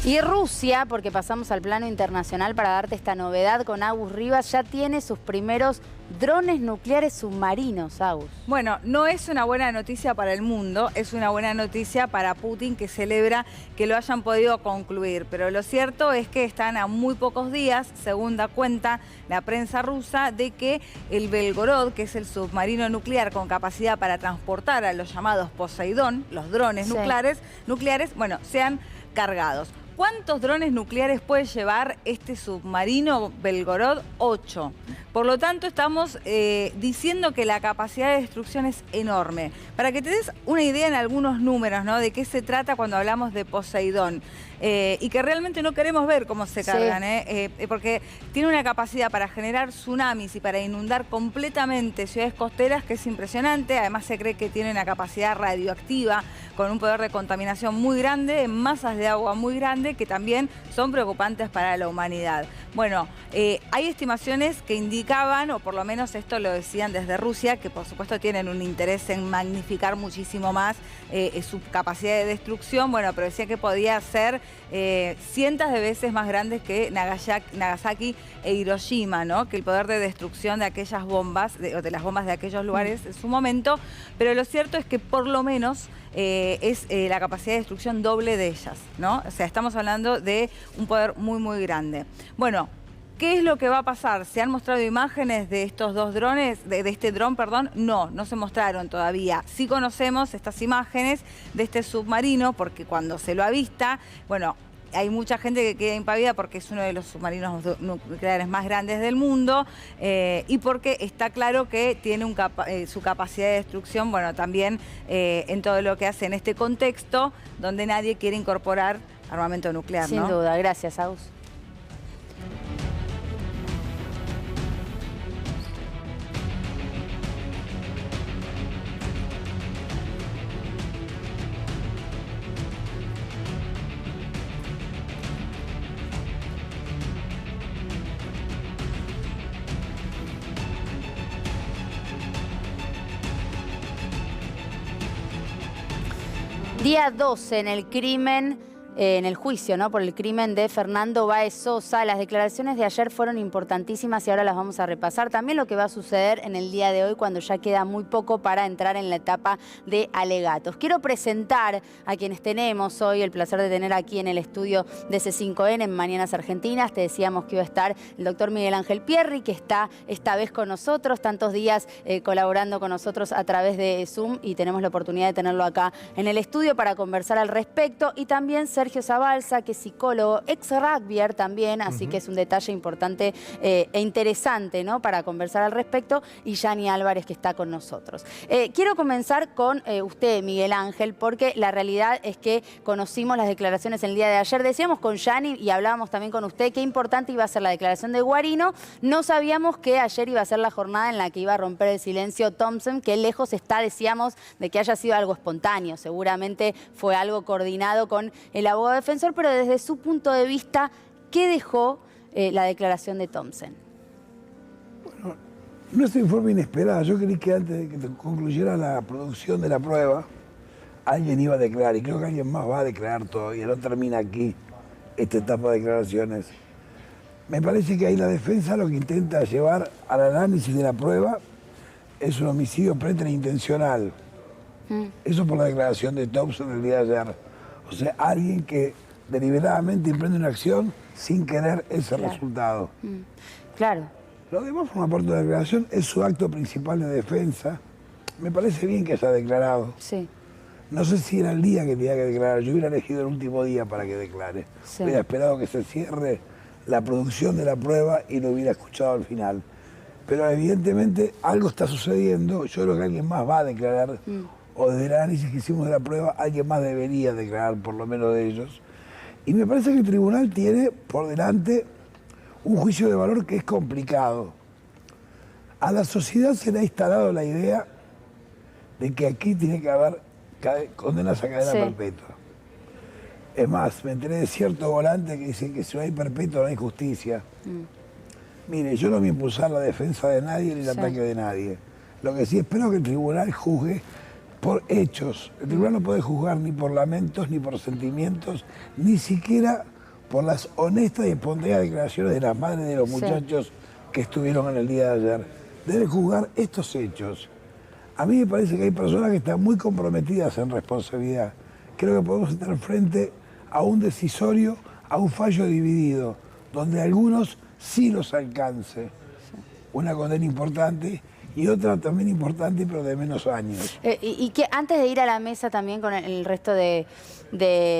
Y Rusia, porque pasamos al plano internacional para darte esta novedad con Agus Rivas, ya tiene sus primeros drones nucleares submarinos, Agus. Bueno, no es una buena noticia para el mundo, es una buena noticia para Putin, que celebra que lo hayan podido concluir. Pero lo cierto es que están a muy pocos días, según da cuenta la prensa rusa, de que el Belgorod, que es el submarino nuclear con capacidad para transportar a los llamados Poseidón, los drones nucleares, bueno, sean cargados. ¿Cuántos drones nucleares puede llevar este submarino Belgorod? 8. Por lo tanto, estamos diciendo que la capacidad de destrucción es enorme. Para que te des una idea en algunos números, ¿no?, de qué se trata cuando hablamos de Poseidón. Y que realmente no queremos ver cómo se cargan, porque tiene una capacidad para generar tsunamis y para inundar completamente ciudades costeras que es impresionante. Además, se cree que tiene una capacidad radioactiva con un poder de contaminación muy grande, en masas de agua muy grande, que también son preocupantes para la humanidad. Bueno, hay estimaciones que indicaban, o por lo menos esto lo decían desde Rusia, que por supuesto tienen un interés en magnificar muchísimo más su capacidad de destrucción, bueno, pero decía que podía ser cientos de veces más grandes que Nagasaki e Hiroshima, ¿no?, que el poder de destrucción de aquellas bombas, de las bombas de aquellos lugares en su momento, pero lo cierto es que por lo menos es la capacidad de destrucción doble de ellas, ¿no? O sea, estamos hablando de un poder muy, muy grande. Bueno, ¿qué es lo que va a pasar? ¿Se han mostrado imágenes de estos dos drones, de este dron, perdón? No, no se mostraron todavía. Sí conocemos estas imágenes de este submarino, porque cuando se lo avista, bueno, hay mucha gente que queda impávida porque es uno de los submarinos nucleares más grandes del mundo y porque está claro que tiene su capacidad de destrucción, bueno, también en todo lo que hace en este contexto donde nadie quiere incorporar armamento nuclear, ¿no? Sin duda. Gracias, Agus. Día 12 en el crimen, en el juicio, ¿no?, por el crimen de Fernando Báez Sosa. Las declaraciones de ayer fueron importantísimas y ahora las vamos a repasar. También lo que va a suceder en el día de hoy, cuando ya queda muy poco para entrar en la etapa de alegatos. Quiero presentar a quienes tenemos hoy el placer de tener aquí en el estudio de C5N en Mañanas Argentinas. Te decíamos que iba a estar el doctor Miguel Ángel Pierri, que está esta vez con nosotros, tantos días colaborando con nosotros a través de Zoom, y tenemos la oportunidad de tenerlo acá en el estudio para conversar al respecto. Y también Sergio Zabalza, que es psicólogo, ex-rugbyer también, así que es un detalle importante e interesante, ¿no?, para conversar al respecto, y Yani Álvarez, que está con nosotros. Quiero comenzar con usted, Miguel Ángel, porque la realidad es que conocimos las declaraciones el día de ayer. Decíamos con Yani y hablábamos también con usted qué importante iba a ser la declaración de Guarino. No sabíamos que ayer iba a ser la jornada en la que iba a romper el silencio Thompson, que lejos está, decíamos, de que haya sido algo espontáneo. Seguramente fue algo coordinado con el abogado defensor, pero desde su punto de vista, ¿qué dejó la declaración de Thompson? Bueno, no es un forma inesperada. Yo creí que antes de que concluyera la producción de la prueba, alguien iba a declarar, y creo que alguien más va a declarar todavía. No termina aquí esta etapa de declaraciones. Me parece que ahí la defensa lo que intenta llevar al análisis de la prueba es un homicidio preterintencional. Eso por la declaración de Thompson el día de ayer. O sea, alguien que deliberadamente emprende una acción sin querer ese resultado. Claro. Lo demás forma parte de la declaración, es su acto principal de defensa. Me parece bien que haya declarado. Sí. No sé si era el día que tenía que declarar. Yo hubiera elegido el último día para que declare. Sí. Hubiera esperado que se cierre la producción de la prueba y lo hubiera escuchado al final. Pero evidentemente algo está sucediendo. Yo creo que alguien más va a declarar. O desde el análisis que hicimos de la prueba, alguien más debería declarar, por lo menos de ellos. Y me parece que el tribunal tiene por delante un juicio de valor que es complicado. A la sociedad se le ha instalado la idea de que aquí tiene que haber condenas a cadena perpetua. Es más, me enteré de cierto volante que dice que si no hay perpetua no hay justicia. Mire, yo no voy a impulsar la defensa de nadie ni el ataque de nadie. Lo que sí espero que el tribunal juzgue por hechos. El tribunal no puede juzgar ni por lamentos, ni por sentimientos, ni siquiera por las honestas y espontáneas declaraciones de las madres de los Sí. muchachos que estuvieron en el día de ayer. Debe juzgar estos hechos. A mí me parece que hay personas que están muy comprometidas en responsabilidad. Creo que podemos estar frente a un decisorio, a un fallo dividido, donde a algunos sí los alcance una condena importante y otra también importante, pero de menos años. Y que antes de ir a la mesa también con el resto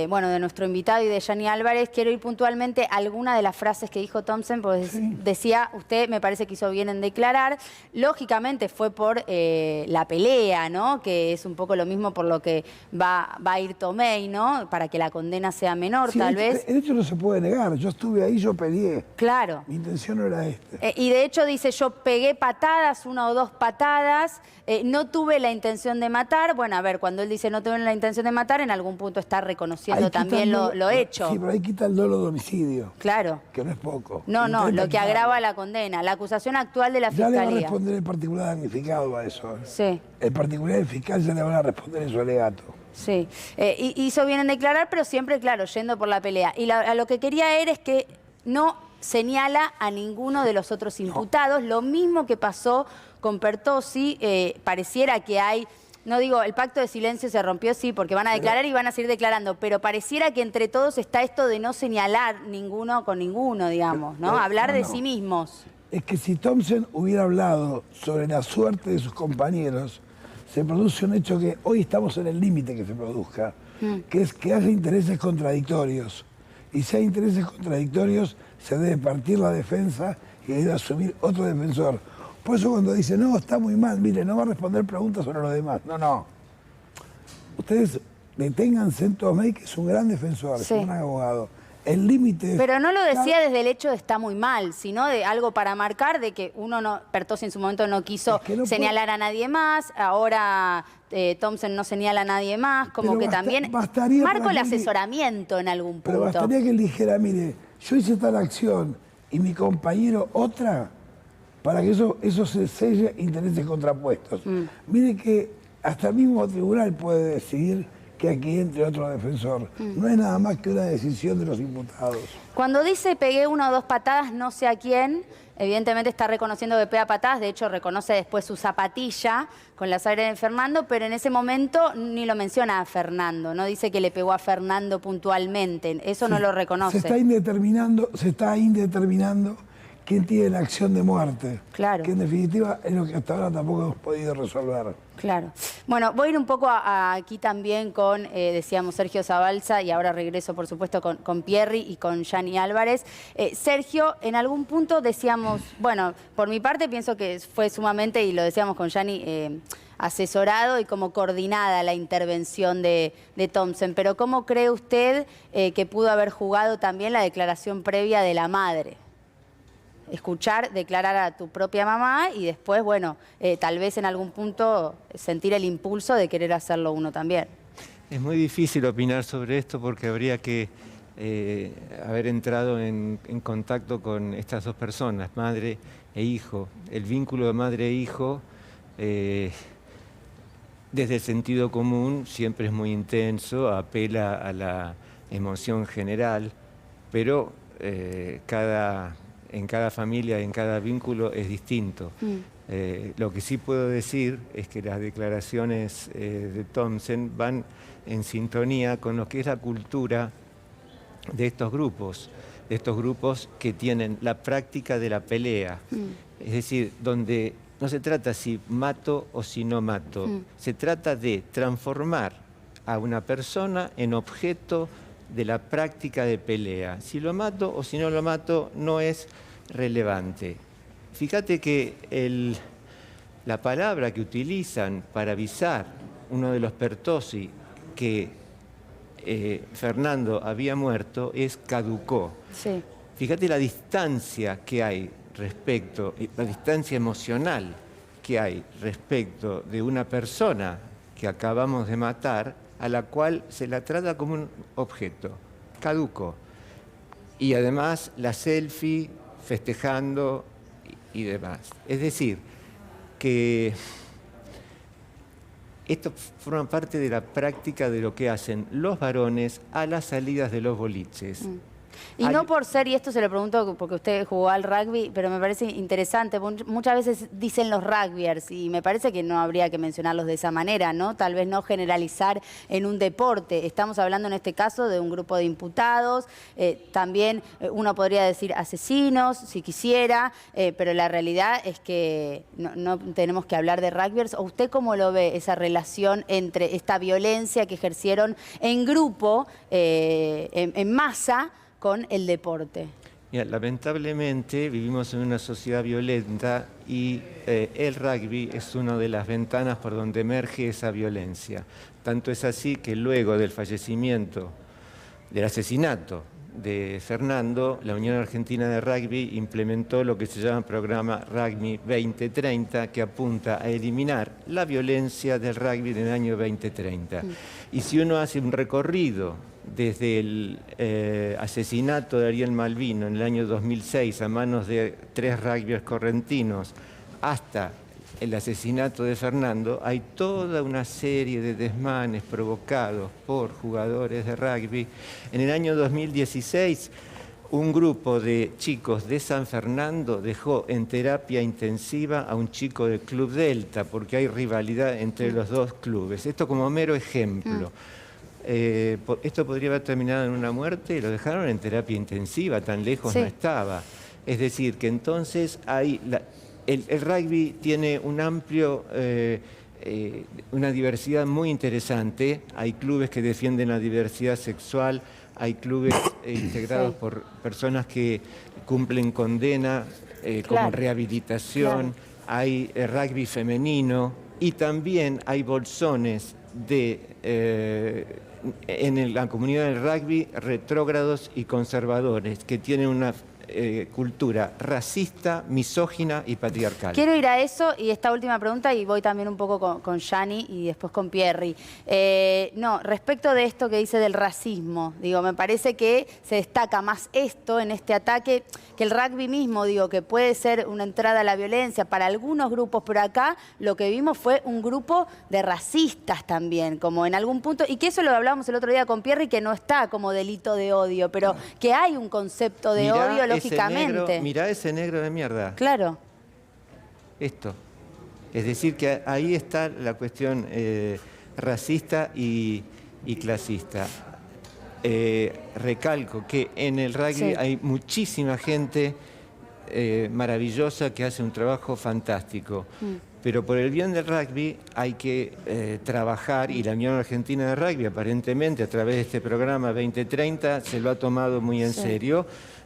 bueno, de nuestro invitado y de Gianni Álvarez, quiero ir puntualmente a alguna de las frases que dijo Thompson, porque decía, usted me parece que hizo bien en declarar, lógicamente fue por la pelea, ¿no? Que es un poco lo mismo por lo que va a ir Tomei, ¿no? Para que la condena sea menor, Sí, tal vez. El hecho no se puede negar, yo estuve ahí, yo peleé. Claro. Mi intención no era esta. Y de hecho dice, yo pegué patadas, 1 o 2 patadas, no tuve la intención de matar. Bueno, a ver, cuando él dice no tuve la intención de matar, en algún punto está reconociendo Ahí también quita lo hecho. Sí, pero ahí quita el dolo de homicidio, Claro. que no es poco. No, Intenta lo que quitarlo. agrava la condena, la acusación actual de la Ya le va a Fiscalía. responder el particular damnificado a eso. Sí. El particular del fiscal ya le van a responder en su alegato. Sí, hizo bien en declarar, pero siempre, claro, yendo por la pelea. Y a lo que quería es que no señala a ninguno de los otros imputados. Lo mismo que pasó con Pertossi, pareciera que hay, no digo, el pacto de silencio se rompió, sí, porque van a declarar y van a seguir declarando, pero pareciera que entre todos está esto de no señalar ninguno con ninguno, digamos, ¿no? Hablar de sí mismos. Es que si Thompson hubiera hablado sobre la suerte de sus compañeros, se produce un hecho que hoy estamos en el límite que se produzca, que es que haya intereses contradictorios. Y si hay intereses contradictorios, se debe partir la defensa y debe asumir otro defensor. Por eso cuando dice, no, está muy mal, mire, no va a responder preguntas sobre los demás. No, no. Ustedes deténganse en Tomei, que es un gran defensor, Sí. es un gran abogado. El límite... Pero no lo decía desde el hecho de está muy mal, sino de algo para marcar de que uno no, Pertossi en su momento no quiso Es que no señalar a nadie más, ahora Thompson no señala a nadie más, como Pero que también bastaría marco para el que él asesoramiento en algún punto. Pero bastaría que él dijera, mire, yo hice tal acción y mi compañero otra, para que eso se selle intereses contrapuestos. Mire que hasta el mismo tribunal puede decidir que aquí entre otro defensor. No es nada más que una decisión de los imputados. Cuando dice pegué 1 o 2 patadas, no sé a quién, evidentemente está reconociendo que pega patadas, de hecho reconoce después su zapatilla con la sangre de Fernando, pero en ese momento ni lo menciona a Fernando, no dice que le pegó a Fernando puntualmente, eso no lo reconoce. Se está indeterminando quién tiene la acción de muerte. Claro. Que en definitiva es lo que hasta ahora tampoco hemos podido resolver. Claro. Bueno, voy a ir un poco aquí también con, decíamos, Sergio Zabalza, y ahora regreso, por supuesto, con Pierri y con Gianni Álvarez. Sergio, en algún punto decíamos, bueno, por mi parte pienso que fue sumamente, y lo decíamos con Gianni, asesorado y como coordinada la intervención de Thompson, pero ¿cómo cree usted que pudo haber jugado también la declaración previa de la madre? Escuchar, declarar a tu propia mamá y después, bueno, tal vez en algún punto sentir el impulso de querer hacerlo uno también. Es muy difícil opinar sobre esto porque habría que haber entrado en contacto con estas dos personas, madre e hijo. El vínculo de madre e hijo, desde el sentido común, siempre es muy intenso, apela a la emoción general, pero en cada familia, en cada vínculo es distinto. Lo que sí puedo decir es que las declaraciones de Thompson van en sintonía con lo que es la cultura de estos grupos que tienen la práctica de la pelea. Es decir, donde no se trata si mato o si no mato, se trata de transformar a una persona en objeto de la práctica de pelea. Si lo mato o si no lo mato no es relevante. Fíjate que la palabra que utilizan para avisar uno de los Pertossi que Fernando había muerto es caducó. Sí. Fíjate la distancia que hay respecto, la distancia emocional que hay respecto de una persona que acabamos de matar, a la cual se la trata como un objeto, caduco. Y además la selfie festejando y demás. Es decir, que esto forma parte de la práctica de lo que hacen los varones a las salidas de los boliches. Y no por ser, y esto se lo pregunto porque usted jugó al rugby, pero me parece interesante, muchas veces dicen los rugbyers y me parece que no habría que mencionarlos de esa manera, ¿no? Tal vez no generalizar en un deporte. Estamos hablando en este caso de un grupo de imputados, también uno podría decir asesinos, si quisiera, pero la realidad es que no tenemos que hablar de rugbyers. ¿O usted cómo lo ve esa relación entre esta violencia que ejercieron en grupo, en masa, con el deporte? Mira, lamentablemente vivimos en una sociedad violenta y el rugby es una de las ventanas por donde emerge esa violencia. Tanto es así que luego del fallecimiento, del asesinato de Fernando, la Unión Argentina de Rugby implementó lo que se llama Programa Rugby 2030, que apunta a eliminar la violencia del rugby en el año 2030. Y si uno hace un recorrido desde el asesinato de Ariel Malvino en el año 2006 a manos de 3 rugbyers correntinos hasta el asesinato de Fernando, hay toda una serie de desmanes provocados por jugadores de rugby. En el año 2016, un grupo de chicos de San Fernando dejó en terapia intensiva a un chico del Club Delta, porque hay rivalidad entre los dos clubes. Esto como mero ejemplo. Esto podría haber terminado en una muerte y lo dejaron en terapia intensiva, tan lejos no estaba. Es decir, que entonces hay... El rugby tiene un amplio, una diversidad muy interesante. Hay clubes que defienden la diversidad sexual, hay clubes integrados por personas que cumplen condena como rehabilitación, hay rugby femenino y también hay bolsones en la comunidad del rugby retrógrados y conservadores que tienen una cultura racista, misógina y patriarcal. Quiero ir a eso y esta última pregunta y voy también un poco con Gianni y después con Pierri. No, respecto de esto que dice del racismo, digo, me parece que se destaca más esto en este ataque que el rugby mismo, digo, que puede ser una entrada a la violencia para algunos grupos, pero acá lo que vimos fue un grupo de racistas también, como en algún punto, y que eso lo hablábamos el otro día con Pierri, que no está como delito de odio, pero que hay un concepto de odio, lógicamente. Mirá ese negro de mierda. Claro. Esto. Es decir, que ahí está la cuestión racista y clasista. Recalco que en el rugby hay muchísima gente maravillosa que hace un trabajo fantástico. Pero por el bien del rugby hay que trabajar, y la Unión Argentina de Rugby aparentemente a través de este programa 2030 se lo ha tomado muy en serio,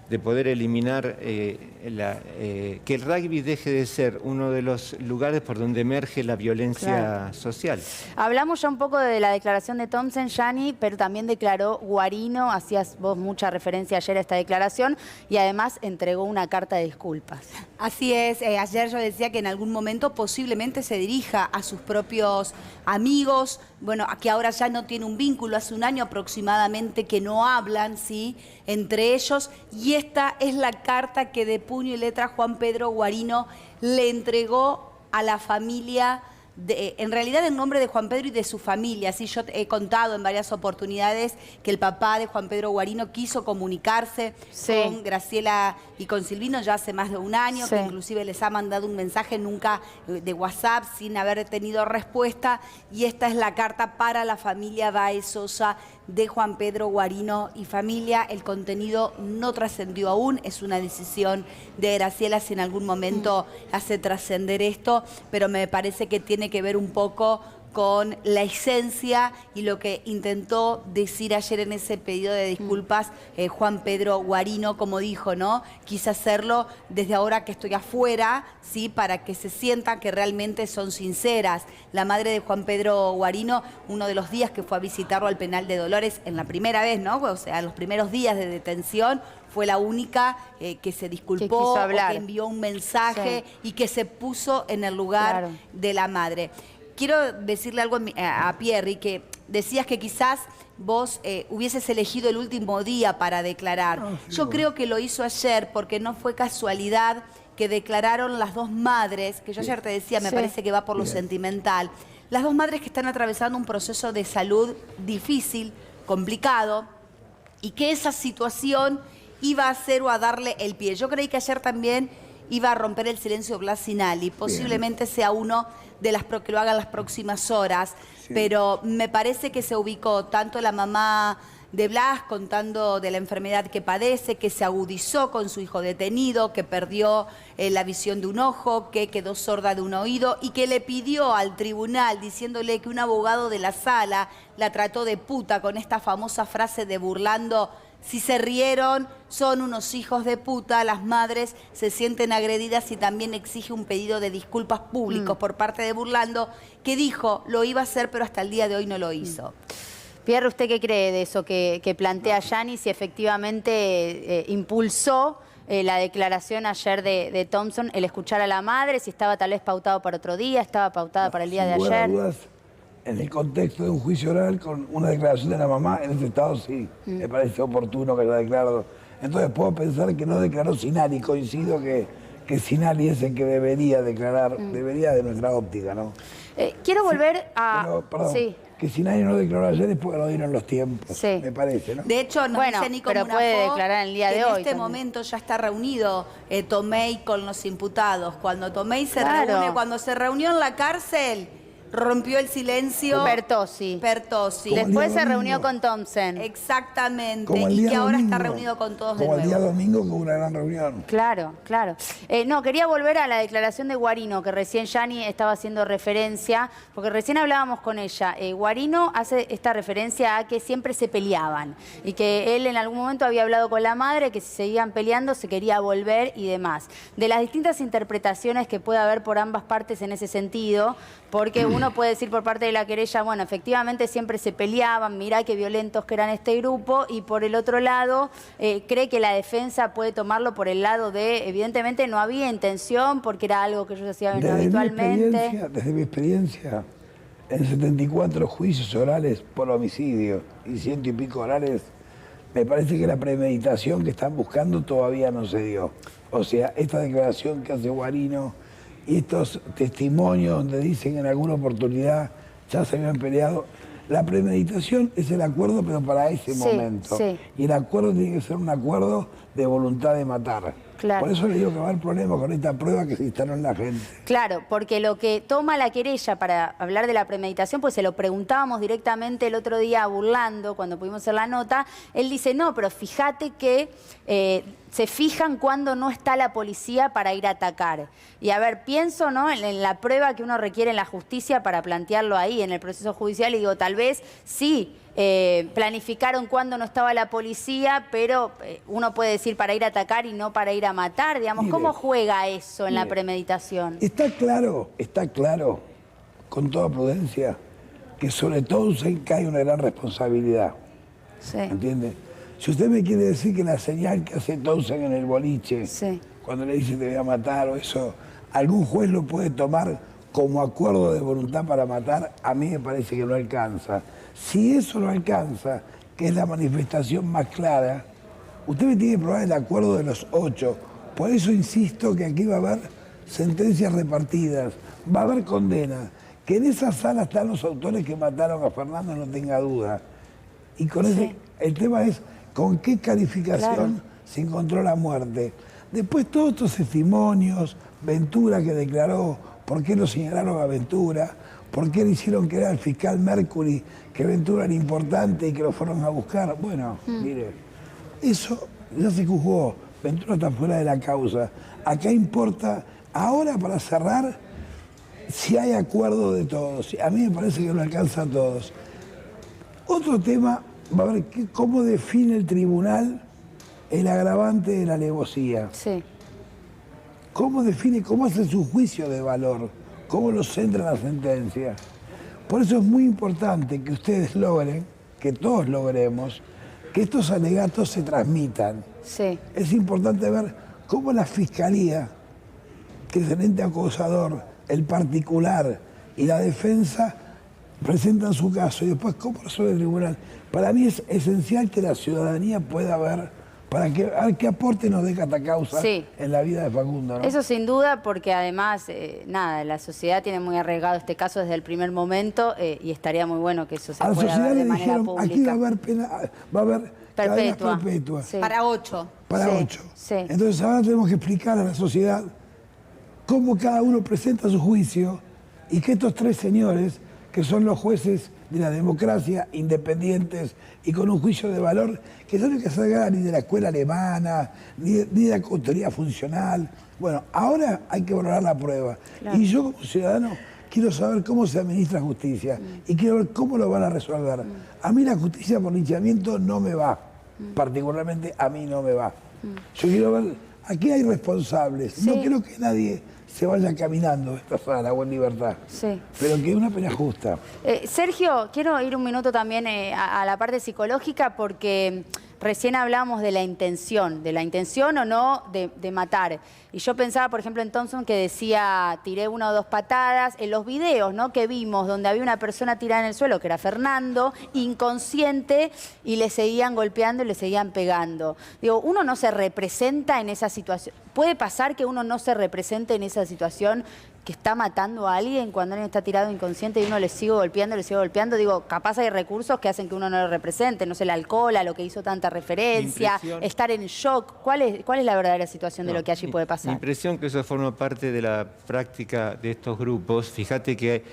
de poder eliminar que el rugby deje de ser uno de los lugares por donde emerge la violencia social. Hablamos ya un poco de la declaración de Thompson, Gianni, pero también declaró Guarino, hacías vos mucha referencia ayer a esta declaración, y además entregó una carta de disculpas. Así es, ayer yo decía que en algún momento posiblemente se dirija a sus propios amigos, bueno, que ahora ya no tiene un vínculo, hace un año aproximadamente que no hablan, ¿sí?, entre ellos, y esta es la carta que de puño y letra Juan Pedro Guarino le entregó a la familia, en realidad en nombre de Juan Pedro y de su familia. Así yo he contado en varias oportunidades que el papá de Juan Pedro Guarino quiso comunicarse con Graciela y con Silvino ya hace más de un año, que inclusive les ha mandado un mensaje nunca de WhatsApp sin haber tenido respuesta, y esta es la carta para la familia Báez Sosa de Juan Pedro Guarino y familia. El contenido no trascendió aún, es una decisión de Graciela si en algún momento hace trascender esto, pero me parece que tiene que ver un poco con la esencia y lo que intentó decir ayer en ese pedido de disculpas Juan Pedro Guarino, como dijo, ¿no? Quise hacerlo desde ahora que estoy afuera, ¿sí?, para que se sientan que realmente son sinceras. La madre de Juan Pedro Guarino, uno de los días que fue a visitarlo al penal de Dolores, en la primera vez, ¿no?, o sea, los primeros días de detención, fue la única que se disculpó, que envió un mensaje y que se puso en el lugar de la madre. Quiero decirle algo a Pierri, que decías que quizás vos hubieses elegido el último día para declarar. Yo creo que lo hizo ayer porque no fue casualidad que declararon las dos madres, que yo ayer te decía, me parece que va por lo sentimental, las dos madres que están atravesando un proceso de salud difícil, complicado, y que esa situación iba a hacer o a darle el pie. Yo creí que ayer también iba a romper el silencio Blas Sinali. Posiblemente sea uno de las que lo hagan las próximas horas, pero me parece que se ubicó tanto la mamá de Blas contando de la enfermedad que padece, que se agudizó con su hijo detenido, que perdió la visión de un ojo, que quedó sorda de un oído y que le pidió al tribunal diciéndole que un abogado de la sala la trató de puta con esta famosa frase de burlando: si se rieron, son unos hijos de puta, las madres se sienten agredidas y también exige un pedido de disculpas públicos por parte de Burlando, que dijo lo iba a hacer pero hasta el día de hoy no lo hizo. Pierre, ¿usted qué cree de eso que plantea Yanni? Si efectivamente impulsó la declaración ayer de Thompson, el escuchar a la madre, si estaba tal vez pautado para otro día, estaba pautada para el día de ayer. Dudas, en el contexto de un juicio oral con una declaración de la mamá, en ese estado sí, me parece oportuno que haya declarado. Entonces puedo pensar que no declaró Sinali, coincido que Sinali es el que debería declarar, debería de nuestra óptica, ¿no? Quiero volver a... Pero, perdón, sí. que Sinali no declaró ayer es porque no dieron los tiempos, Sí. me parece, ¿no? De hecho, nos dice Nico pero Munafó puede declarar en el día que de en hoy este también. momento ya está reunido Tomei con los imputados. Cuando Tomei se Claro. reúne, cuando se reunió en la cárcel, rompió el silencio Pertossi. Pertossi. Como el Después día se reunió domingo. con Thompson. Exactamente. Como el Y día que ahora está domingo. reunido con todos de Como el día nuevo. domingo que hubo una gran reunión. Claro, claro. No, quería volver a la declaración de Guarino, que recién Yanni estaba haciendo referencia, porque recién hablábamos con ella. Guarino hace esta referencia a que siempre se peleaban y que él en algún momento había hablado con la madre, que si seguían peleando se quería volver y demás. De las distintas interpretaciones que puede haber por ambas partes en ese sentido, porque uno puede decir por parte de la querella, bueno, efectivamente siempre se peleaban, mirá qué violentos que eran este grupo, y por el otro lado, cree que la defensa puede tomarlo por el lado de, evidentemente no había intención, porque era algo que ellos hacían habitualmente. Desde mi experiencia, en 74 juicios orales por homicidio y 100 y pico orales, me parece que la premeditación que están buscando todavía no se dio. O sea, esta declaración que hace Guarino y estos testimonios donde dicen en alguna oportunidad ya se habían peleado. La premeditación es el acuerdo, pero para ese momento. Sí. Y el acuerdo tiene que ser un acuerdo de voluntad de matar. Claro. Por eso le digo que va a haber problemas con esta prueba que se instaló en la gente. Claro, porque lo que toma la querella para hablar de la premeditación, pues se lo preguntábamos directamente el otro día Burlando, cuando pudimos hacer la nota, él dice, no, pero fíjate que se fijan cuando no está la policía para ir a atacar. Y a ver, pienso, ¿no?, en la prueba que uno requiere en la justicia para plantearlo ahí, en el proceso judicial, y digo, tal vez sí, planificaron cuando no estaba la policía, pero uno puede decir para ir a atacar y no para ir a matar, digamos. Mire, ¿Cómo juega eso en la mire, premeditación? Está claro, con toda prudencia, que sobre todo se cae una gran responsabilidad. Sí. ¿Entiende? Si usted me quiere decir que la señal que hace Thompson en el boliche, Sí. cuando le dice te voy a matar o eso, algún juez lo puede tomar como acuerdo de voluntad para matar, a mí me parece que no alcanza. Si eso no alcanza, que es la manifestación más clara, usted me tiene que probar el acuerdo de los 8. Por eso insisto que aquí va a haber sentencias repartidas, va a haber condenas, que en esa sala están los autores que mataron a Fernando, no tenga duda. Y con ese, el tema es con qué calificación se encontró la muerte. Después todos estos testimonios, Ventura que declaró, por qué lo señalaron a Ventura, por qué le hicieron creer al fiscal Mercury que Ventura era importante y que lo fueron a buscar. Bueno, mire, eso ya se juzgó, Ventura está fuera de la causa. Acá importa, ahora para cerrar, si hay acuerdo de todos. A mí me parece que no alcanza a todos. Otro tema, va a ver cómo define el tribunal el agravante de la alevosía. Sí. ¿Cómo define, cómo hace su juicio de valor? ¿Cómo lo centra en la sentencia? Por eso es muy importante que ustedes logren, que todos logremos, que estos alegatos se transmitan. Sí. Es importante ver cómo la fiscalía, que es el ente acusador, el particular y la defensa presentan su caso y después cómo resuelve el tribunal. Para mí es esencial que la ciudadanía pueda ver para que, a ver qué aporte nos deja esta causa en la vida de Facundo, ¿no? Eso sin duda, porque además, nada, la sociedad tiene muy arraigado este caso desde el primer momento y estaría muy bueno que eso se A la pueda sociedad ver de le manera dijeron, pública. aquí va a haber pena, va a haber Perpetua. perpetua. Sí. Para 8. Para Sí, 8. sí. Entonces ahora tenemos que explicar a la sociedad cómo cada uno presenta su juicio y que estos 3 señores, que son los jueces de la democracia, independientes y con un juicio de valor, que no hay que salga ni de la escuela alemana, ni de la autoridad funcional. Bueno, ahora hay que valorar la prueba. Claro. Y yo como ciudadano quiero saber cómo se administra justicia y quiero ver cómo lo van a resolver. A mí la justicia por linchamiento no me va, particularmente a mí no me va. Yo quiero ver, aquí hay responsables, Sí. no quiero que nadie se vaya caminando esta sala o en libertad, Sí. pero que es una pena justa. Sergio, quiero ir un minuto también a la parte psicológica porque recién hablamos de la intención o no de matar. Y yo pensaba, por ejemplo, en Thompson que decía, tiré 1 o 2 patadas. En los videos, ¿no?, que vimos, donde había una persona tirada en el suelo, que era Fernando, inconsciente, y le seguían golpeando y le seguían pegando. Digo, uno no se representa en esa situación. ¿Puede pasar que uno no se represente en esa situación, que está matando a alguien cuando alguien está tirado inconsciente y uno le sigue golpeando, le sigue golpeando? Digo, capaz hay recursos que hacen que uno no lo represente, no sé, el alcohol, a lo que hizo tanta referencia, estar en shock. ¿Cuál es la verdadera situación de lo que allí puede pasar? Mi impresión que eso forma parte de la práctica de estos grupos. Fíjate que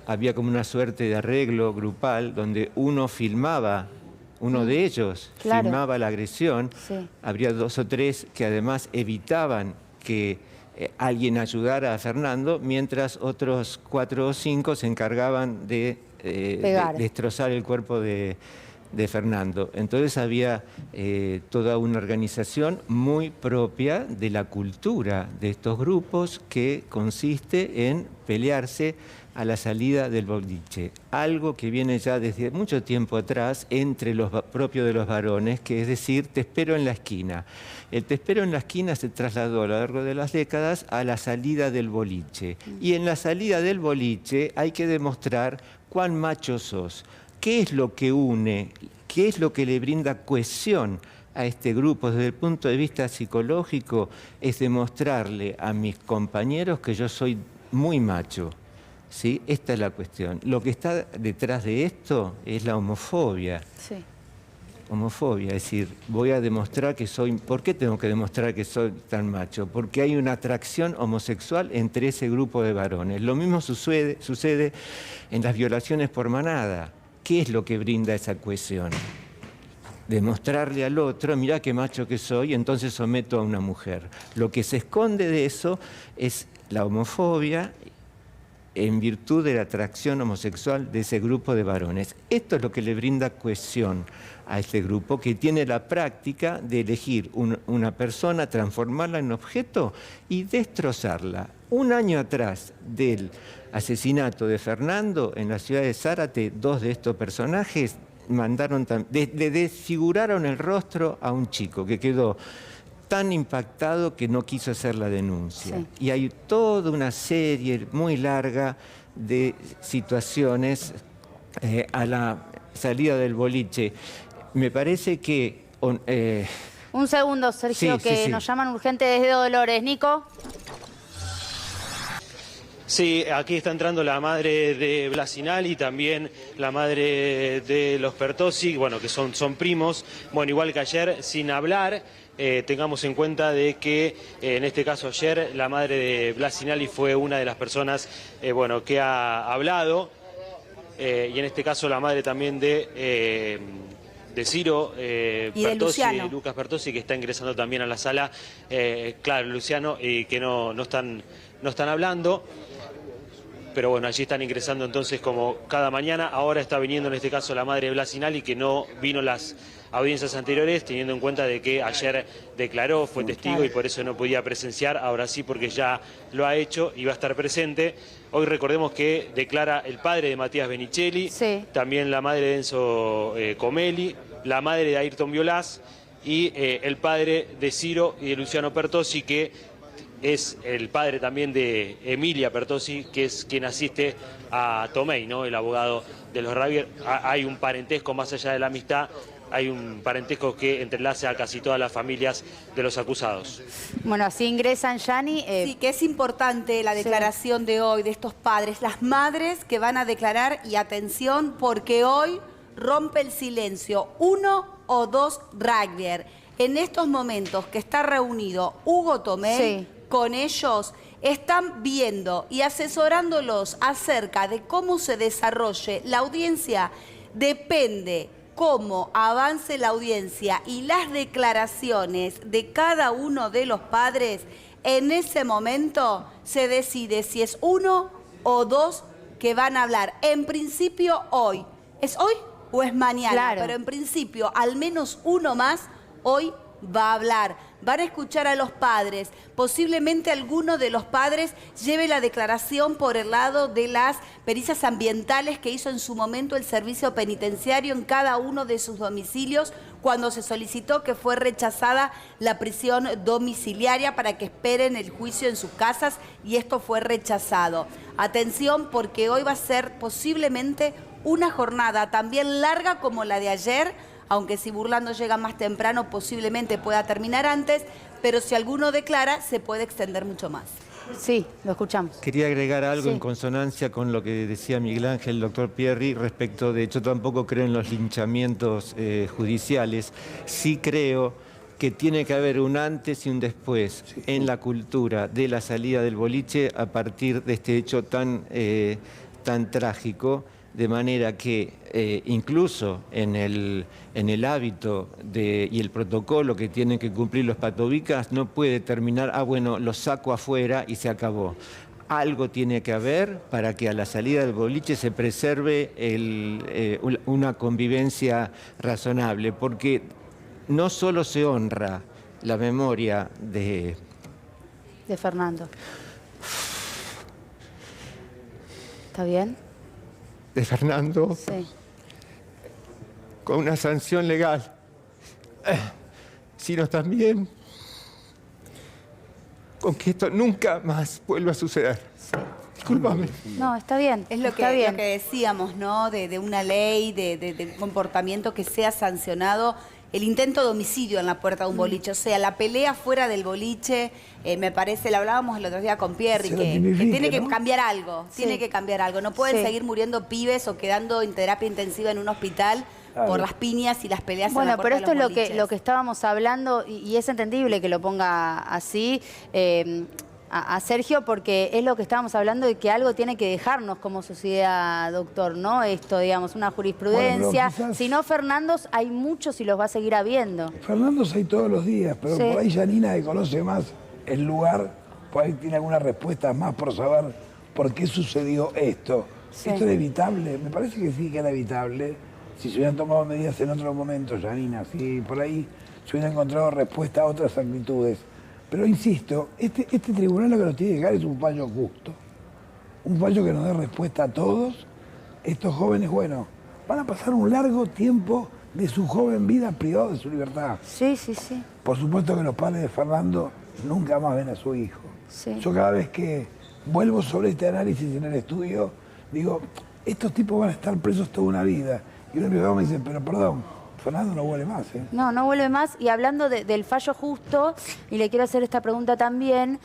había como una suerte de arreglo grupal donde uno filmaba, uno de ellos filmaba la agresión. Sí. Habría 2 o 3 que además evitaban que alguien ayudara a Fernando, mientras otros 4 o 5 se encargaban de destrozar el cuerpo de Fernando. Entonces había toda una organización muy propia de la cultura de estos grupos, que consiste en pelearse a la salida del boliche. Algo que viene ya desde mucho tiempo atrás entre los propios de los varones, que es decir, te espero en la esquina. El te espero en la esquina se trasladó a lo largo de las décadas a la salida del boliche. Y en la salida del boliche hay que demostrar cuán macho sos. ¿Qué es lo que une? ¿Qué es lo que le brinda cohesión a este grupo desde el punto de vista psicológico? Es demostrarle a mis compañeros que yo soy muy macho. ¿Sí? Esta es la cuestión. Lo que está detrás de esto es la homofobia. Sí. Homofobia, es decir, voy a demostrar que soy... ¿Por qué tengo que demostrar que soy tan macho? Porque hay una atracción homosexual entre ese grupo de varones. Lo mismo sucede en las violaciones por manada. ¿Qué es lo que brinda esa cohesión? Demostrarle al otro, mirá qué macho que soy, entonces someto a una mujer. Lo que se esconde de eso es la homofobia, en virtud de la atracción homosexual de ese grupo de varones. Esto es lo que le brinda cohesión a este grupo, que tiene la práctica de elegir una persona, transformarla en objeto y destrozarla. 1 año atrás del asesinato de Fernando, en la ciudad de Zárate, 2 de estos personajes le desfiguraron el rostro a un chico que quedó tan impactado que no quiso hacer la denuncia. Sí. Y hay toda una serie muy larga de situaciones a la salida del boliche. Me parece que... Un segundo, Sergio, Sí, que sí, sí. nos llaman urgente desde Dolores. Nico. Sí, aquí está entrando la madre de Blasinal y también la madre de los Pertossi, bueno, que son primos. Bueno, igual que ayer, sin hablar, tengamos en cuenta de que en este caso ayer la madre de Blasinali fue una de las personas bueno, que ha hablado, y en este caso la madre también de Ciro Pertossi, de Lucas Pertossi, que está ingresando también a la sala, claro, Luciano, y que no están hablando. Pero bueno, allí están ingresando entonces como cada mañana. Ahora está viniendo en este caso la madre de Blasinali, que no vino las audiencias anteriores, teniendo en cuenta de que ayer declaró, fue testigo y por eso no podía presenciar. Ahora sí, porque ya lo ha hecho y va a estar presente. Hoy recordemos que declara el padre de Matías Benicelli, también la madre de Enzo Comelli, la madre de Ayrton Violás y el padre de Ciro y de Luciano Pertossi, que es el padre también de Emilia Pertossi, que es quien asiste a Tomei, ¿no?, el abogado de los Ravier. Hay un parentesco más allá de la amistad, hay un parentesco que entrelaza a casi todas las familias de los acusados. Bueno, así ingresan, Yani. Sí, que es importante la declaración de hoy de estos padres, las madres que van a declarar, y atención, porque hoy rompe el silencio, 1 o 2 rugbyer. En estos momentos que está reunido Hugo Tomé, con ellos están viendo y asesorándolos acerca de cómo se desarrolle la audiencia. Depende cómo avance la audiencia y las declaraciones de cada uno de los padres. En ese momento se decide si es 1 o 2 que van a hablar. En principio hoy. ¿Es hoy o es mañana? Claro. Pero en principio al menos uno más hoy va a hablar. Van a escuchar a los padres. Posiblemente alguno de los padres lleve la declaración por el lado de las pericias ambientales que hizo en su momento el servicio penitenciario en cada uno de sus domicilios cuando se solicitó que fue rechazada la prisión domiciliaria para que esperen el juicio en sus casas y esto fue rechazado. Atención porque hoy va a ser posiblemente una jornada también larga como la de ayer, aunque si Burlando llega más temprano posiblemente pueda terminar antes, pero si alguno declara se puede extender mucho más. Sí, lo escuchamos. Quería agregar algo en consonancia con lo que decía Miguel Ángel, el doctor Pierri, respecto de, yo tampoco creo en los linchamientos judiciales, sí creo que tiene que haber un antes y un después en la cultura de la salida del boliche a partir de este hecho tan trágico, de manera que incluso en el hábito y el protocolo que tienen que cumplir los patobicas no puede terminar, bueno, los saco afuera y se acabó. Algo tiene que haber para que a la salida del boliche se preserve una convivencia razonable, porque no solo se honra la memoria de Fernando. ¿Está bien? De Fernando, Sí. con una sanción legal, sino también con que esto nunca más vuelva a suceder. Discúlpame. No, está bien. Es lo está que bien. decíamos, ¿no? De una ley, de un comportamiento que sea sancionado. El intento de homicidio en la puerta de un boliche, o sea, la pelea fuera del boliche, me parece, lo hablábamos el otro día con Pierri, Se que tipifique, tiene que ¿no? cambiar algo, tiene que cambiar algo. No pueden Sí. seguir muriendo pibes o quedando en terapia intensiva en un hospital por las piñas y las peleas en Bueno, la puerta pero de esto es los lo que boliches. estábamos hablando y es entendible que lo ponga así a Sergio porque es lo que estábamos hablando de que algo tiene que dejarnos como sociedad, doctor, ¿no? Esto, digamos, una jurisprudencia. Bueno, quizás- Si no, Fernandos hay muchos y los va a seguir habiendo. Fernando hay todos los días, pero Sí. por ahí Janina, que conoce más el lugar, por ahí tiene algunas respuestas más por saber por qué sucedió esto. Sí. ¿Esto era evitable? Me parece que sí que era evitable. Si se hubieran tomado medidas en otro momento, Janina, si por ahí se hubieran encontrado respuesta a otras actitudes. Pero insisto, este tribunal lo que nos tiene que dejar es un fallo justo. Un fallo que nos dé respuesta a todos. Estos jóvenes, bueno, van a pasar un largo tiempo de su joven vida privados de su libertad. Sí, sí, sí. Por supuesto que los padres de Fernando nunca más ven a su hijo. Sí. Yo cada vez que vuelvo sobre este análisis en el estudio, digo, estos tipos van a estar presos toda una vida. Y uno me dice, pero perdón, Fernando no vuelve más, ¿eh? No, no vuelve más. Y hablando del fallo justo, y le quiero hacer esta pregunta también,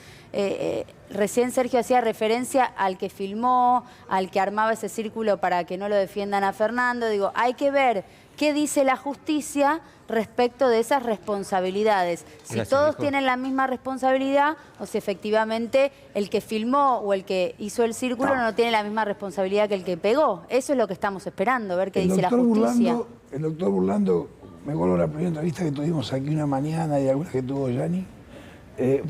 recién Sergio hacía referencia al que filmó, al que armaba ese círculo para que no lo defiendan a Fernando. Digo, hay que ver qué dice la justicia respecto de esas responsabilidades. Si Gracias, todos hijo. tienen la misma responsabilidad o si efectivamente el que filmó o el que hizo el círculo no tiene la misma responsabilidad que el que pegó. Eso es lo que estamos esperando, ver qué dice la justicia. El doctor Burlando, me acuerdo de la primera entrevista que tuvimos aquí una mañana y algunas que tuvo Yanni,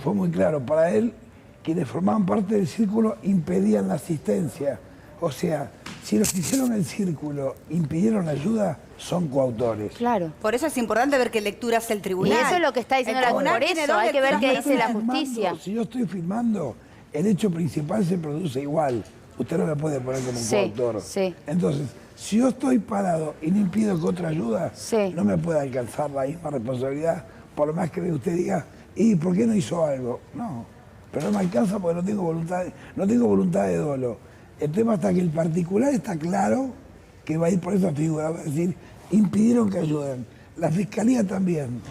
fue muy claro. Para él, quienes formaban parte del círculo impedían la asistencia. O sea, si los que hicieron el círculo impidieron la ayuda, son coautores. Claro. Por eso es importante ver qué lectura hace el Y tribunal. eso es lo que está diciendo El la tribunal por tiene eso dos hay que ver qué lecturas dice la Filmando, justicia. si yo estoy filmando, el hecho principal se produce igual. Usted no me puede poner como un Sí, coautor. sí. Entonces, si yo estoy parado y no impido que otra ayuda, Sí. no me puede alcanzar la misma responsabilidad, por más que usted diga, ¿y por qué no hizo algo? No, pero no me alcanza porque no tengo voluntad de dolo. El tema está que el particular está claro que va a ir por esa figura, va a decir, impidieron que ayuden. La fiscalía también.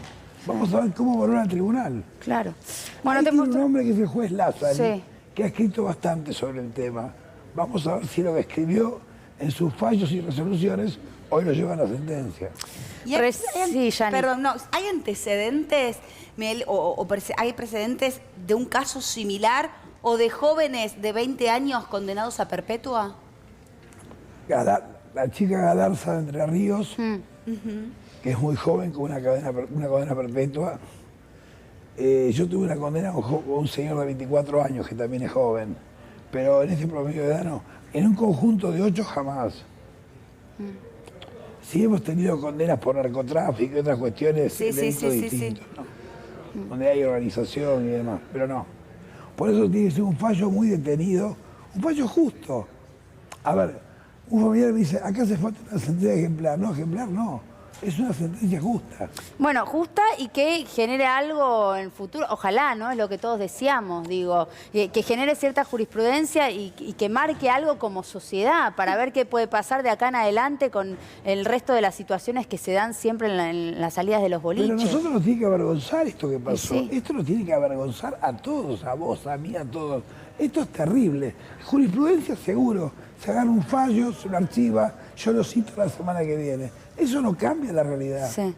Vamos a ver cómo valora el tribunal. Claro. Bueno, Ahí te tiene un muestro. hombre que es el juez Lázaro, Sí. que ha escrito bastante sobre el tema. Vamos a ver si lo que escribió en sus fallos y resoluciones, hoy lo llevan a sentencia. Y hay, Sí, Yani. perdón, no, ¿hay antecedentes, Mel, hay precedentes de un caso similar o de jóvenes de 20 años condenados a perpetua? La chica Galarza de Entre Ríos, que es muy joven, con una condena perpetua. Yo tuve una condena con un señor de 24 años, que también es joven, pero en este promedio de edad no. En un conjunto de 8 jamás. Sí hemos tenido condenas por narcotráfico y otras cuestiones, delitos distintos, ¿no? Donde hay organización y demás, pero no. Por eso tiene que ser un fallo muy detenido, un fallo justo. A ver, un familiar me dice, acá hace falta una sentencia ejemplar. No, ejemplar no, es una sentencia justa. Bueno, justa y que genere algo en el futuro, ojalá, ¿no? Es lo que todos deseamos, digo, que genere cierta jurisprudencia y que marque algo como sociedad para ver qué puede pasar de acá en adelante con el resto de las situaciones que se dan siempre en las salidas de los boliches. Pero nosotros nos tiene que avergonzar esto que pasó. Sí. Esto nos tiene que avergonzar a todos, a vos, a mí, a todos. Esto es terrible. Jurisprudencia seguro. Se agarra un fallo, se lo archiva, yo lo cito la semana que viene. Eso no cambia la realidad. Sí.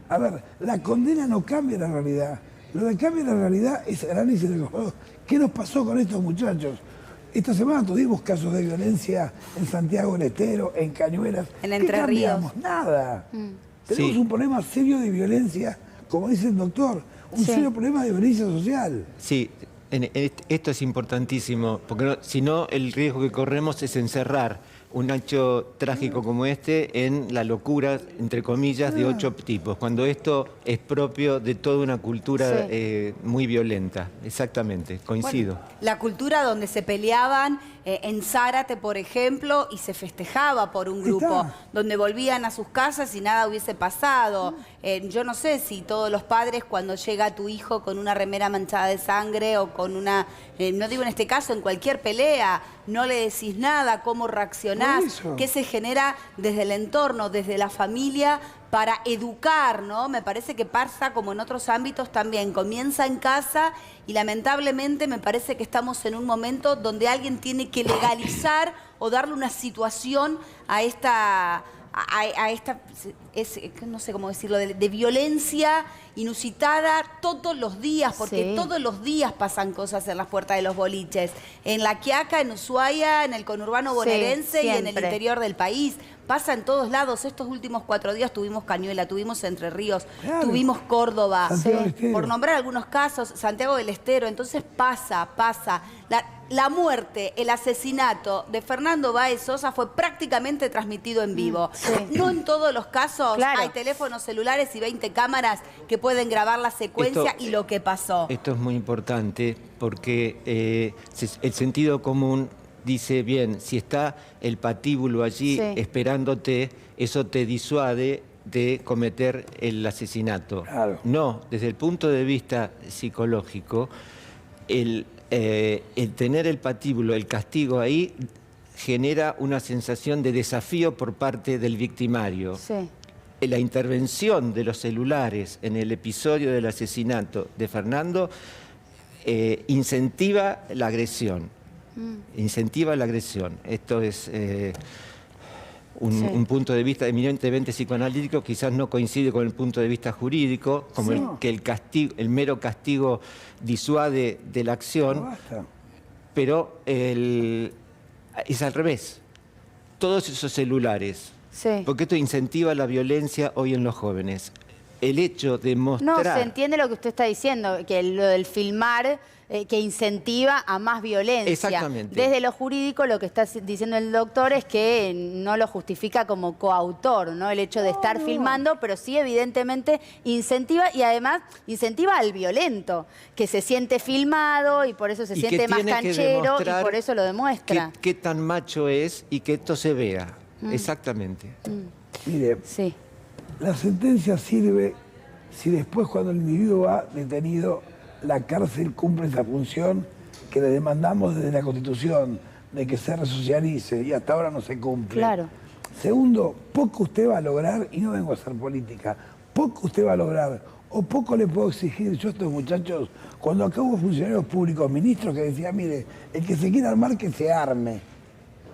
A ver, la condena no cambia la realidad. Lo que cambia la realidad es el análisis de qué nos pasó con estos muchachos. Esta semana tuvimos casos de violencia en Santiago del Estero, en Cañuelas. En Entre Ríos. Nada. Tenemos un problema serio de violencia, como dice el doctor, un serio problema de violencia social. Sí, esto es importantísimo, porque si no, el riesgo que corremos es encerrar un hecho trágico como este en la locura, entre comillas, de 8 tipos, cuando esto es propio de toda una cultura muy violenta. Exactamente, coincido. Bueno, la cultura donde se peleaban en Zárate, por ejemplo, y se festejaba por un grupo, donde volvían a sus casas y nada hubiese pasado. Yo no sé si todos los padres, cuando llega tu hijo con una remera manchada de sangre o con una, no digo en este caso, en cualquier pelea, no le decís nada, cómo reaccionás, qué se genera desde el entorno, desde la familia, para educar, ¿no? Me parece que pasa como en otros ámbitos también. Comienza en casa y lamentablemente me parece que estamos en un momento donde alguien tiene que legalizar o darle una situación a esta no sé cómo decirlo, de violencia inusitada todos los días, porque todos los días pasan cosas en las puertas de los boliches. En La Quiaca, en Ushuaia, en el conurbano bonaerense y en el interior del país. Pasa en todos lados. Estos últimos 4 días tuvimos Cañuela, tuvimos Entre Ríos, tuvimos Córdoba, por nombrar algunos casos, Santiago del Estero. Entonces pasa. La muerte, el asesinato de Fernando Báez Sosa fue prácticamente transmitido en vivo. No en todos los casos hay teléfonos celulares y 20 cámaras que pueden grabar la secuencia y lo que pasó. Esto es muy importante porque el sentido común dice, bien, si está el patíbulo allí esperándote, eso te disuade de cometer el asesinato. Claro. No, desde el punto de vista psicológico, el tener el patíbulo, el castigo ahí, genera una sensación de desafío por parte del victimario. La intervención de los celulares en el episodio del asesinato de Fernando incentiva la agresión. Incentiva la agresión. Esto es un punto de vista eminentemente psicoanalítico, quizás no coincide con el punto de vista jurídico, como que el mero castigo disuade de la acción, pero es al revés. Todos esos celulares, porque esto incentiva la violencia hoy en los jóvenes. El hecho de mostrar... No, se entiende lo que usted está diciendo, que lo del filmar que incentiva a más violencia. Exactamente. Desde lo jurídico lo que está diciendo el doctor es que no lo justifica como coautor, ¿no? El hecho de estar filmando, pero sí evidentemente incentiva y además incentiva al violento, que se siente filmado y por eso se siente más canchero y por eso lo demuestra. Qué tan macho es y que esto se vea. Exactamente. Mire, la sentencia sirve si después cuando el individuo va detenido, la cárcel cumple esa función que le demandamos desde la Constitución, de que se resocialice, y hasta ahora no se cumple. Segundo, poco usted va a lograr, y no vengo a hacer política, poco usted va a lograr, o poco le puedo exigir yo a estos muchachos, cuando acá hubo funcionarios públicos, ministros que decían, mire, el que se quiera armar, que se arme.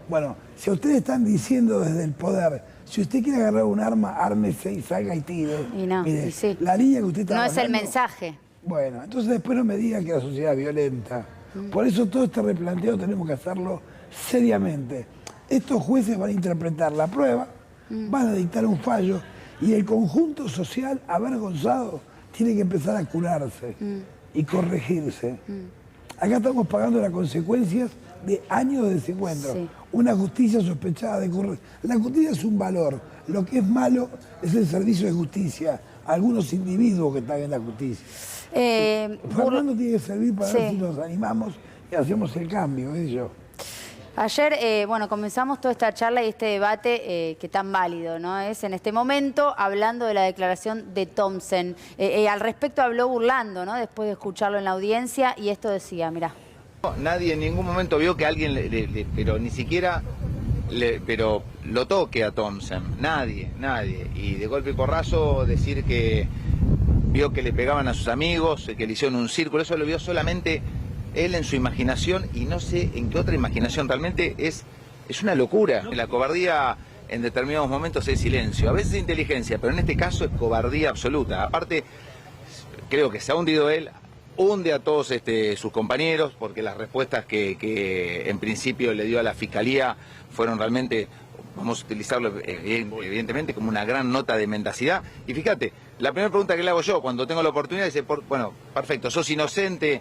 Bueno, si ustedes están diciendo desde el poder, si usted quiere agarrar un arma, ármese y salga y tire. Y no, Mire, y sí. la línea que usted está No es el bajando- mensaje. Bueno, entonces después no me diga que la sociedad es violenta. Por eso todo este replanteo tenemos que hacerlo seriamente. Estos jueces van a interpretar la prueba, van a dictar un fallo y el conjunto social avergonzado tiene que empezar a curarse y corregirse. Acá estamos pagando las consecuencias de años de desencuentro. Sí. Una justicia sospechada de corrupción. La justicia es un valor. Lo que es malo es el servicio de justicia a algunos individuos que están en la justicia. Fernando tiene que servir para ver Sí. si nos animamos y hacemos el cambio, ellos. Ayer, bueno, comenzamos toda esta charla y este debate que tan válido, ¿no? Es en este momento hablando de la declaración de Thompson. Al respecto habló burlando, ¿no? Después de escucharlo en la audiencia y esto decía, mirá. Nadie en ningún momento vio que alguien, pero ni siquiera, pero lo toque a Thompson. Nadie. Y de golpe y porrazo decir que vio que le pegaban a sus amigos, que le hicieron un círculo, eso lo vio solamente él en su imaginación y no sé en qué otra imaginación. Realmente es una locura. La cobardía en determinados momentos es silencio, a veces inteligencia, pero en este caso es cobardía absoluta. Aparte, creo que se ha hundido él, hunde a todos sus compañeros, porque las respuestas que en principio le dio a la Fiscalía fueron realmente, vamos a utilizarlo evidentemente como una gran nota de mendacidad. Y fíjate, la primera pregunta que le hago yo cuando tengo la oportunidad es, bueno, perfecto, sos inocente,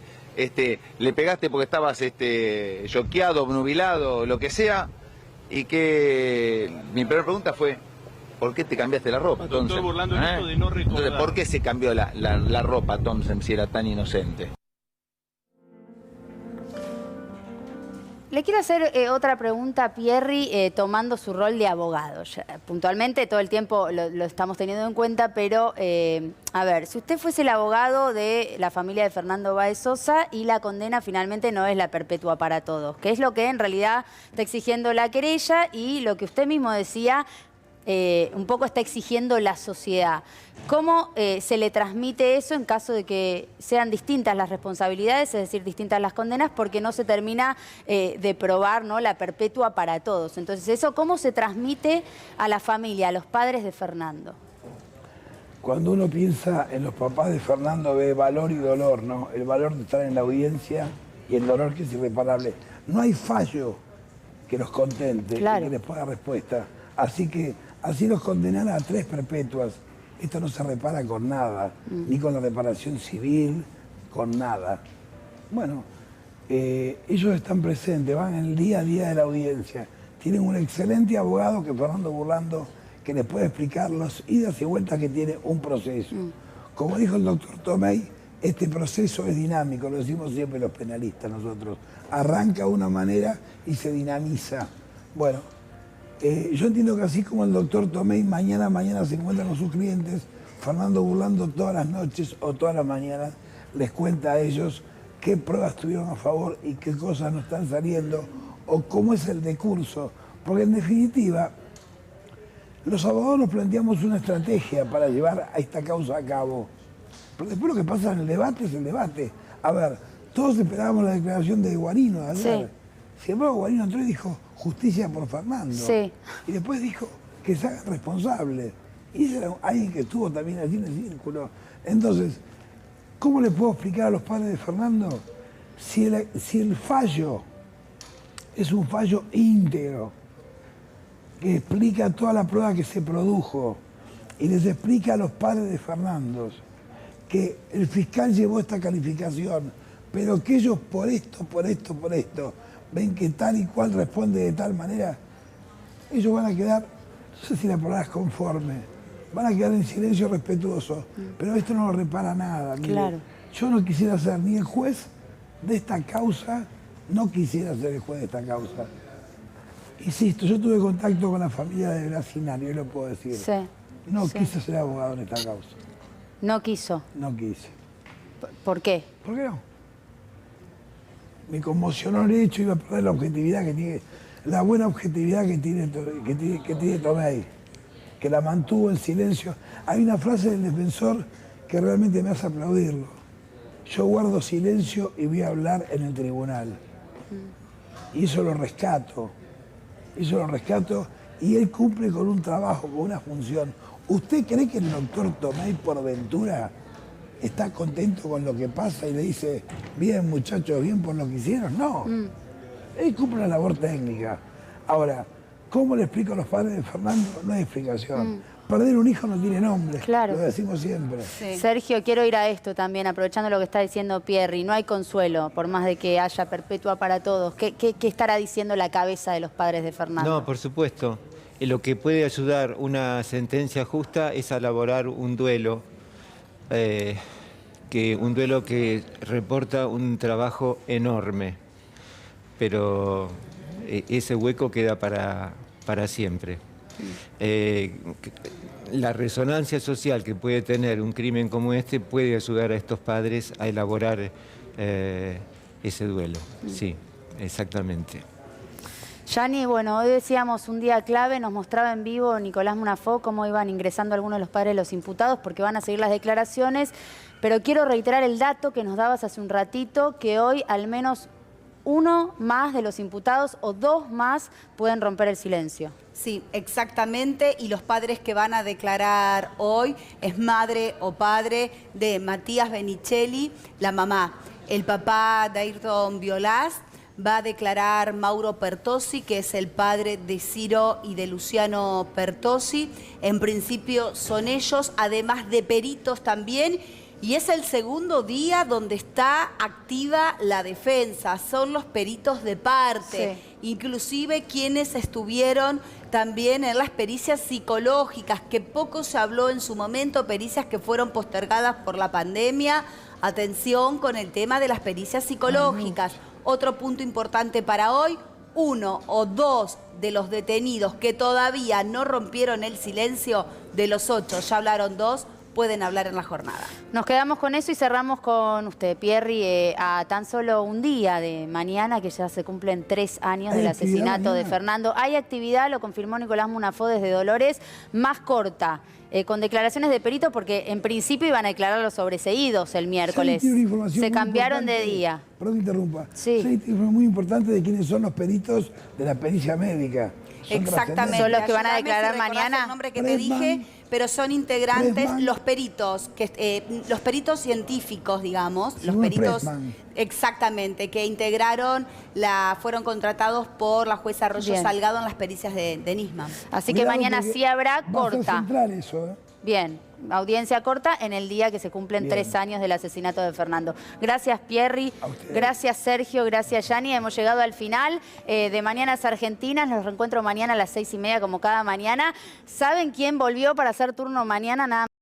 le pegaste porque estabas choqueado, obnubilado, lo que sea, y que mi primera pregunta fue, ¿por qué te cambiaste la ropa, Thompson? Doctor, burlando esto de no recordar. Entonces, ¿por qué se cambió la ropa, Thompson, si era tan inocente? Le quiero hacer otra pregunta a Pierri, tomando su rol de abogado. Ya, puntualmente, todo el tiempo lo estamos teniendo en cuenta, pero, a ver, si usted fuese el abogado de la familia de Fernando Báez Sosa y la condena finalmente no es la perpetua para todos, que es lo que en realidad está exigiendo la querella y lo que usted mismo decía, un poco está exigiendo la sociedad. ¿Cómo se le transmite eso en caso de que sean distintas las responsabilidades, es decir, distintas las condenas, porque no se termina de probar, ¿no?, la perpetua para todos? Entonces, ¿eso cómo se transmite a la familia, a los padres de Fernando? Cuando uno piensa en los papás de Fernando ve valor y dolor, ¿no? El valor de estar en la audiencia y el dolor que es irreparable. No hay fallo que los contente, Claro. que les ponga respuesta. Así que así los condenan a 3 perpetuas. Esto no se repara con nada, ni con la reparación civil, con nada. Bueno, ellos están presentes, van en el día a día de la audiencia. Tienen un excelente abogado que es Fernando Burlando, que les puede explicar las idas y vueltas que tiene un proceso. Como dijo el doctor Tomei, este proceso es dinámico, lo decimos siempre los penalistas nosotros. Arranca de una manera y se dinamiza. Bueno, yo entiendo que así como el doctor Tomei mañana se encuentra con sus clientes, Fernando Burlando todas las noches o todas las mañanas les cuenta a ellos qué pruebas tuvieron a favor y qué cosas no están saliendo o cómo es el decurso. Porque en definitiva, los abogados nos planteamos una estrategia para llevar a esta causa a cabo. Pero después lo que pasa en el debate es el debate. A ver, todos esperábamos la declaración de Guarino de ayer. Sí. Sin embargo, Guarino entró y dijo justicia por Fernando. Sí. Y después dijo que se hagan responsables. Y ese era alguien que estuvo también allí en el círculo. Entonces, ¿cómo le puedo explicar a los padres de Fernando? Si el fallo es un fallo íntegro, que explica toda la prueba que se produjo, y les explica a los padres de Fernando que el fiscal llevó esta calificación, pero que ellos por esto, ven que tal y cual responde de tal manera, ellos van a quedar, no sé si la palabra es conforme, van a quedar en silencio respetuoso, pero esto no lo repara nada. Mire. Claro. Yo no quisiera ser ni el juez de esta causa, no quisiera ser el juez de esta causa. Insisto, yo tuve contacto con la familia de Blasinari, yo lo puedo decir. Sí. No Sí. quise ser abogado en esta causa. No quiso. No quise. ¿Por qué? ¿Por qué no? Me conmocionó el hecho, iba a perder la objetividad que tiene, la buena objetividad que tiene Tomei, que la mantuvo en silencio. Hay una frase del defensor que realmente me hace aplaudirlo. Yo guardo silencio y voy a hablar en el tribunal. Y eso lo rescato. Eso lo rescato y él cumple con un trabajo, con una función. ¿Usted cree que el doctor Tomei por ventura está contento con lo que pasa y le dice, bien muchachos, bien por lo que hicieron? No. Él cumple una labor técnica. Ahora, ¿cómo le explico a los padres de Fernando? No hay explicación. Perder un hijo no tiene nombre, Claro. lo decimos siempre. Sí. Sergio, quiero ir a esto también, aprovechando lo que está diciendo Pierri. No hay consuelo, por más de que haya perpetua para todos. ¿Qué estará diciendo la cabeza de los padres de Fernando? No, por supuesto. Lo que puede ayudar una sentencia justa es elaborar un duelo, un duelo que reporta un trabajo enorme, pero ese hueco queda para siempre. La resonancia social que puede tener un crimen como este puede ayudar a estos padres a elaborar ese duelo. Sí, exactamente. Yani, bueno, hoy decíamos un día clave, nos mostraba en vivo Nicolás Munafó cómo iban ingresando algunos de los padres de los imputados porque van a seguir las declaraciones, pero quiero reiterar el dato que nos dabas hace un ratito, que hoy al menos uno más de los imputados o dos más pueden romper el silencio. Sí, exactamente, y los padres que van a declarar hoy es madre o padre de Matías Benicelli, la mamá. El papá de Ayrton Violás va a declarar Mauro Pertossi, que es el padre de Ciro y de Luciano Pertossi. En principio son ellos, además de peritos también. Y es el segundo día donde está activa la defensa, son los peritos de parte, inclusive quienes estuvieron también en las pericias psicológicas, que poco se habló en su momento, pericias que fueron postergadas por la pandemia. Atención con el tema de las pericias psicológicas. Otro punto importante para hoy, uno o dos de los detenidos que todavía no rompieron el silencio, de los 8, ya hablaron 2, pueden hablar en la jornada. Nos quedamos con eso y cerramos con usted, Pierri, a tan solo un día de mañana, que ya se cumplen 3 años del asesinato de Fernando. Hay actividad, lo confirmó Nicolás Munafó desde Dolores, más corta, con declaraciones de perito, porque en principio iban a declarar los sobreseídos el miércoles. Se cambiaron de día. Perdón que interrumpa. Sí. Hay información muy importante de quiénes son los peritos de la pericia médica. Exactamente. Son los que van a Ayúdame declarar si recordás mañana. el nombre que te dije, pero son integrantes, Pressman. los peritos, los peritos científicos, digamos, los Según peritos, Pressman. exactamente, que integraron, fueron contratados por la jueza Arroyo Bien. Salgado en las pericias de Nisman. Así que Cuidado mañana porque sí habrá va a ser corta. central eso, ¿eh? Bien, audiencia corta en el día que se cumplen 3 años del asesinato de Fernando. Gracias, Pierri. A ustedes. Gracias, Sergio. Gracias, Yani. Hemos llegado al final de Mañanas Argentinas. Los reencuentro mañana a las 6:30 como cada mañana. ¿Saben quién volvió para hacer turno mañana? Nada